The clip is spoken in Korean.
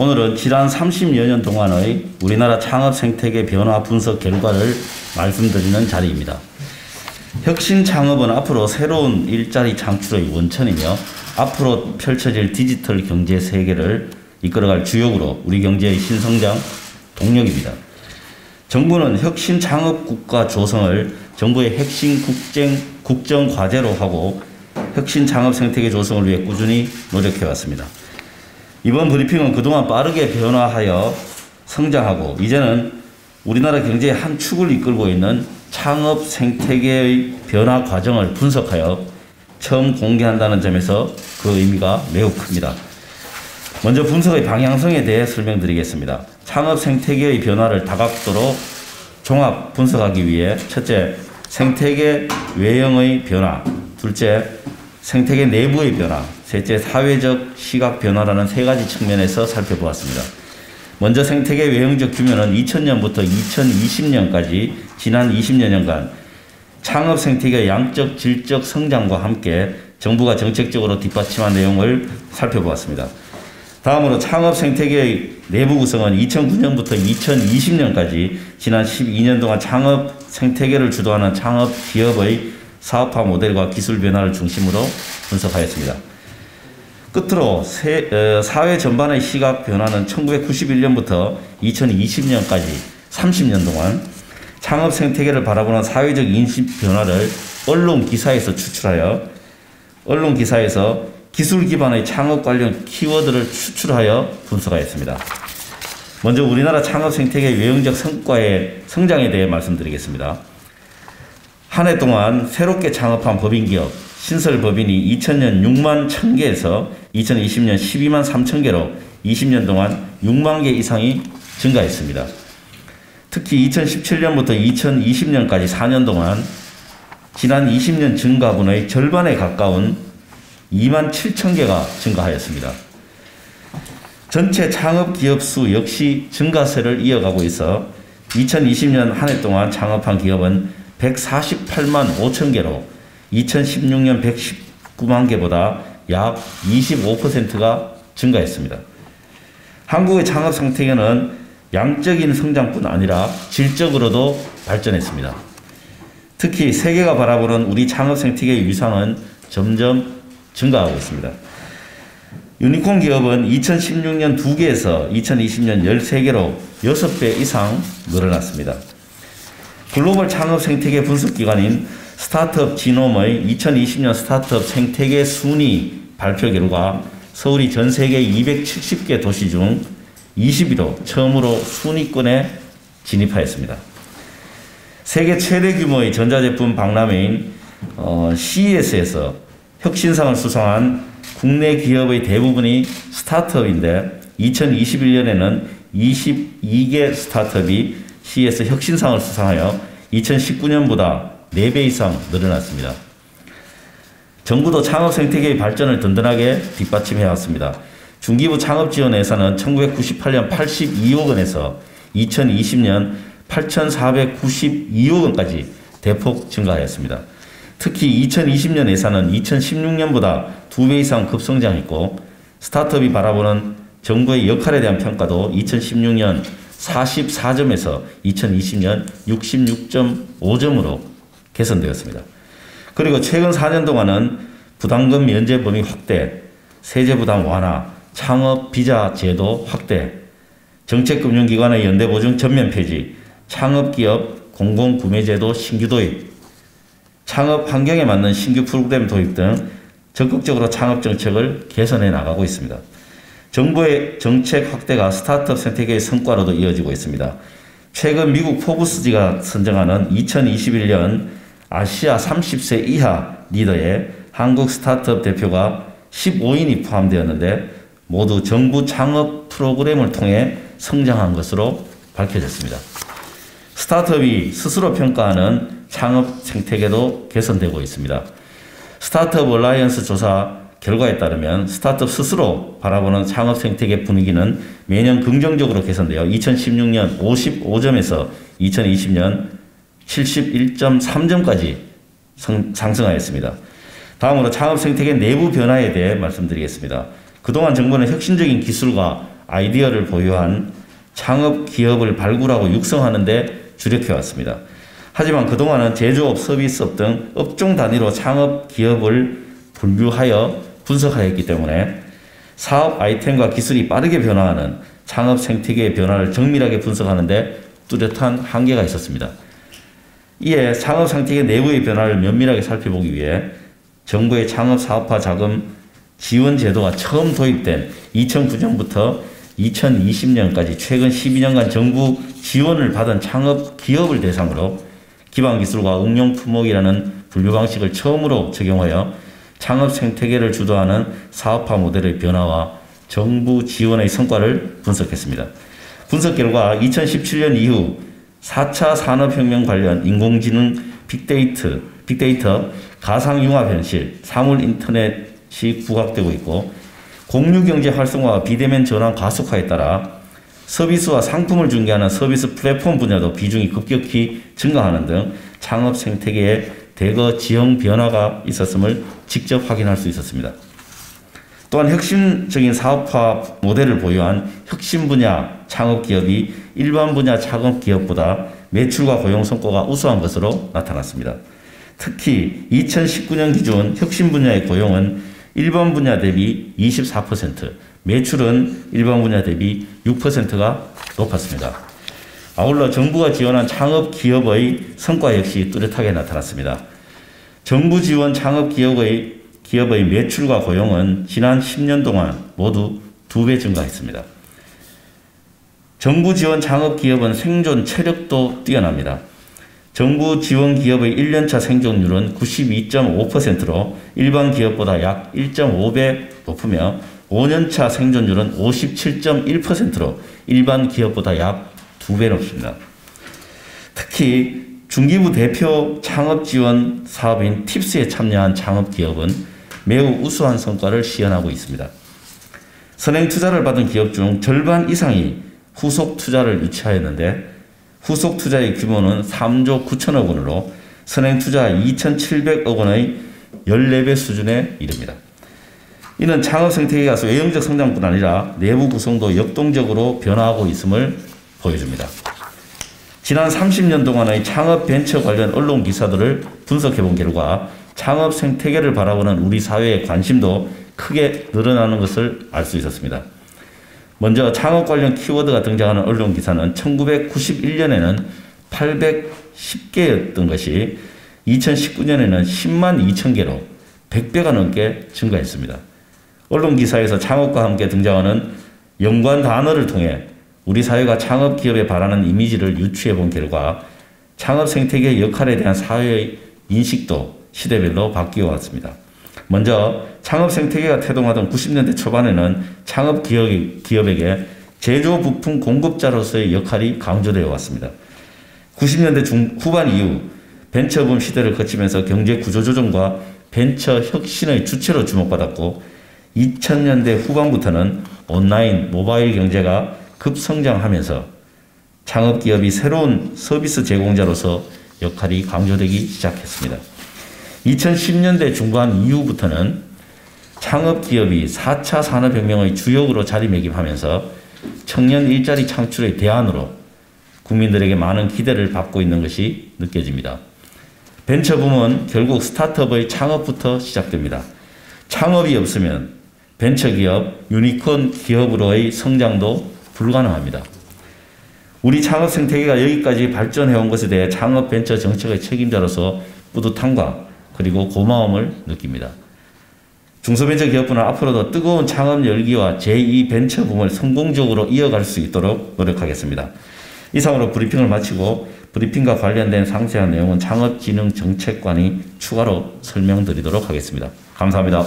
오늘은 지난 30여 년 동안의 우리나라 창업 생태계 변화 분석 결과를 말씀드리는 자리입니다. 혁신 창업은 앞으로 새로운 일자리 창출의 원천이며 앞으로 펼쳐질 디지털 경제 세계를 이끌어갈 주역으로 우리 경제의 신성장 동력입니다. 정부는 혁신 창업 국가 조성을 정부의 핵심 국정 과제로 하고 혁신 창업 생태계 조성을 위해 꾸준히 노력해왔습니다. 이번 브리핑은 그동안 빠르게 변화하여 성장하고 이제는 우리나라 경제의 한 축을 이끌고 있는 창업 생태계의 변화 과정을 분석하여 처음 공개한다는 점에서 그 의미가 매우 큽니다. 먼저 분석의 방향성에 대해 설명드리겠습니다. 창업 생태계의 변화를 다각도로 종합 분석하기 위해 첫째, 생태계 외형의 변화, 둘째, 생태계 내부의 변화, 셋째, 사회적 시각 변화라는 세 가지 측면에서 살펴보았습니다. 먼저 생태계 외형적 규모는 2000년부터 2020년까지 지난 20여년간 창업 생태계 양적 질적 성장과 함께 정부가 정책적으로 뒷받침한 내용을 살펴보았습니다. 다음으로 창업 생태계의 내부 구성은 2009년부터 2020년까지 지난 12년 동안 창업 생태계를 주도하는 창업 기업의 사업화 모델과 기술 변화를 중심으로 분석하였습니다. 끝으로 사회 전반의 시각 변화는 1991년부터 2020년까지 30년 동안 창업 생태계를 바라보는 사회적 인식 변화를 언론 기사에서 추출하여 언론 기사에서 기술 기반의 창업 관련 키워드를 추출하여 분석하였습니다. 먼저 우리나라 창업 생태계 외형적 성과의 성장에 대해 말씀드리겠습니다. 한 해 동안 새롭게 창업한 법인기업, 신설법인이 2000년 6만 1000개에서 2020년 12만 3000개로 20년 동안 6만 개 이상이 증가했습니다. 특히 2017년부터 2020년까지 4년 동안 지난 20년 증가분의 절반에 가까운 2만 7천 개가 증가하였습니다. 전체 창업기업 수 역시 증가세를 이어가고 있어 2020년 한 해 동안 창업한 기업은 148만 5천 개로 2016년 119만 개보다 약 25%가 증가했습니다. 한국의 창업 생태계는 양적인 성장뿐 아니라 질적으로도 발전했습니다. 특히 세계가 바라보는 우리 창업 생태계의 위상은 점점 증가하고 있습니다. 유니콘 기업은 2016년 2개에서 2020년 13개로 6배 이상 늘어났습니다. 글로벌 창업 생태계 분석기관인 스타트업 지놈의 2020년 스타트업 생태계 순위 발표 결과 서울이 전 세계 270개 도시 중 20위로 처음으로 순위권에 진입하였습니다. 세계 최대 규모의 전자제품 박람회인 CES에서 혁신상을 수상한 국내 기업의 대부분이 스타트업인데 2021년에는 22개 스타트업이 CES 혁신상을 수상하여 2019년보다 4배 이상 늘어났습니다. 정부도 창업 생태계의 발전을 든든하게 뒷받침해왔습니다. 중기부 창업 지원 예산은 1998년 82억 원에서 2020년 8,492억 원까지 대폭 증가하였습니다. 특히 2020년 예산은 2016년보다 2배 이상 급성장했고 스타트업이 바라보는 정부의 역할에 대한 평가도 2016년 44점에서 2020년 66.5점으로 개선되었습니다. 그리고 최근 4년 동안은 부담금 면제 범위 확대, 세제 부담 완화, 창업 비자 제도 확대, 정책금융기관의 연대보증 전면 폐지, 창업기업 공공구매제도 신규 도입, 창업 환경에 맞는 신규 프로그램 도입 등 적극적으로 창업 정책을 개선해 나가고 있습니다. 정부의 정책 확대가 스타트업 생태계의 성과로도 이어지고 있습니다. 최근 미국 포브스지가 선정하는 2021년 아시아 30세 이하 리더에 한국 스타트업 대표가 15인이 포함되었는데 모두 정부 창업 프로그램을 통해 성장한 것으로 밝혀졌습니다. 스타트업이 스스로 평가하는 창업 생태계도 개선되고 있습니다. 스타트업 얼라이언스 조사 결과에 따르면 스타트업 스스로 바라보는 창업 생태계 분위기는 매년 긍정적으로 개선되어 2016년 55점에서 2020년 71.3점까지 상승하였습니다. 다음으로 창업 생태계 내부 변화에 대해 말씀드리겠습니다. 그동안 정부는 혁신적인 기술과 아이디어를 보유한 창업 기업을 발굴하고 육성하는 데 주력해 왔습니다. 하지만 그동안은 제조업, 서비스업 등 업종 단위로 창업 기업을 분류하여 분석하였기 때문에 사업 아이템과 기술이 빠르게 변화하는 창업 생태계의 변화를 정밀하게 분석하는 데 뚜렷한 한계가 있었습니다. 이에 창업 생태계 내부의 변화를 면밀하게 살펴보기 위해 정부의 창업 사업화 자금 지원 제도가 처음 도입된 2009년부터 2020년까지 최근 12년간 정부 지원을 받은 창업 기업을 대상으로 기반기술과 응용 품목이라는 분류 방식을 처음으로 적용하여 창업 생태계를 주도하는 사업화 모델의 변화와 정부 지원의 성과를 분석했습니다. 분석 결과 2017년 이후 4차 산업혁명 관련 인공지능 빅데이터, 가상융합현실, 사물인터넷이 부각되고 있고 공유경제 활성화와 비대면 전환 가속화에 따라 서비스와 상품을 중개하는 서비스 플랫폼 분야도 비중이 급격히 증가하는 등 창업 생태계에 대거 지형 변화가 있었음을 직접 확인할 수 있었습니다. 또한 혁신적인 사업화 모델을 보유한 혁신 분야 창업 기업이 일반 분야 창업 기업보다 매출과 고용 성과가 우수한 것으로 나타났습니다. 특히 2019년 기준 혁신 분야의 고용은 일반 분야 대비 24%, 매출은 일반 분야 대비 6%가 높았습니다. 아울러 정부가 지원한 창업 기업의 성과 역시 뚜렷하게 나타났습니다. 정부 지원 창업 기업의 매출과 고용은 지난 10년 동안 모두 2배 증가했습니다. 정부 지원 창업 기업은 생존 체력도 뛰어납니다. 정부 지원 기업의 1년차 생존율은 92.5%로 일반 기업보다 약 1.5배 높으며 5년차 생존율은 57.1%로 일반 기업보다 약 2배 높습니다. 특히 중기부 대표 창업 지원 사업인 팁스에 참여한 창업 기업은 매우 우수한 성과를 시현하고 있습니다. 선행 투자를 받은 기업 중 절반 이상이 후속 투자를 유치하였는데 후속 투자의 규모는 3조 9천억 원으로 선행 투자 2,700억 원의 14배 수준에 이릅니다. 이는 창업 생태계가 외형적 성장뿐 아니라 내부 구성도 역동적으로 변화하고 있음을 보여줍니다. 지난 30년 동안의 창업 벤처 관련 언론 기사들을 분석해 본 결과 창업 생태계를 바라보는 우리 사회의 관심도 크게 늘어나는 것을 알 수 있었습니다. 먼저 창업 관련 키워드가 등장하는 언론 기사는 1991년에는 810개였던 것이 2019년에는 10만 2천 개로 100배가 넘게 증가했습니다. 언론 기사에서 창업과 함께 등장하는 연관 단어를 통해 우리 사회가 창업 기업에 바라는 이미지를 유추해 본 결과 창업 생태계의 역할에 대한 사회의 인식도 시대별로 바뀌어 왔습니다. 먼저 창업 생태계가 태동하던 90년대 초반에는 창업 기업에게 제조 부품 공급자로서의 역할이 강조되어 왔습니다. 90년대 후반 이후 벤처붐 시대를 거치면서 경제 구조조정과 벤처 혁신의 주체로 주목받았고 2000년대 후반부터는 온라인, 모바일 경제가 급성장하면서 창업기업이 새로운 서비스 제공자로서 역할이 강조되기 시작했습니다. 2010년대 중반 이후부터는 창업기업이 4차 산업혁명의 주역으로 자리매김하면서 청년 일자리 창출의 대안으로 국민들에게 많은 기대를 받고 있는 것이 느껴집니다. 벤처붐은 결국 스타트업의 창업부터 시작됩니다. 창업이 없으면 벤처기업, 유니콘 기업으로의 성장도 불가능합니다. 우리 창업 생태계가 여기까지 발전해온 것에 대해 창업 벤처 정책의 책임자로서 뿌듯함과 그리고 고마움을 느낍니다. 중소벤처기업부는 앞으로도 뜨거운 창업 열기와 제2벤처붐을 성공적으로 이어갈 수 있도록 노력하겠습니다. 이상으로 브리핑을 마치고 브리핑과 관련된 상세한 내용은 창업진흥정책관이 추가로 설명드리도록 하겠습니다. 감사합니다.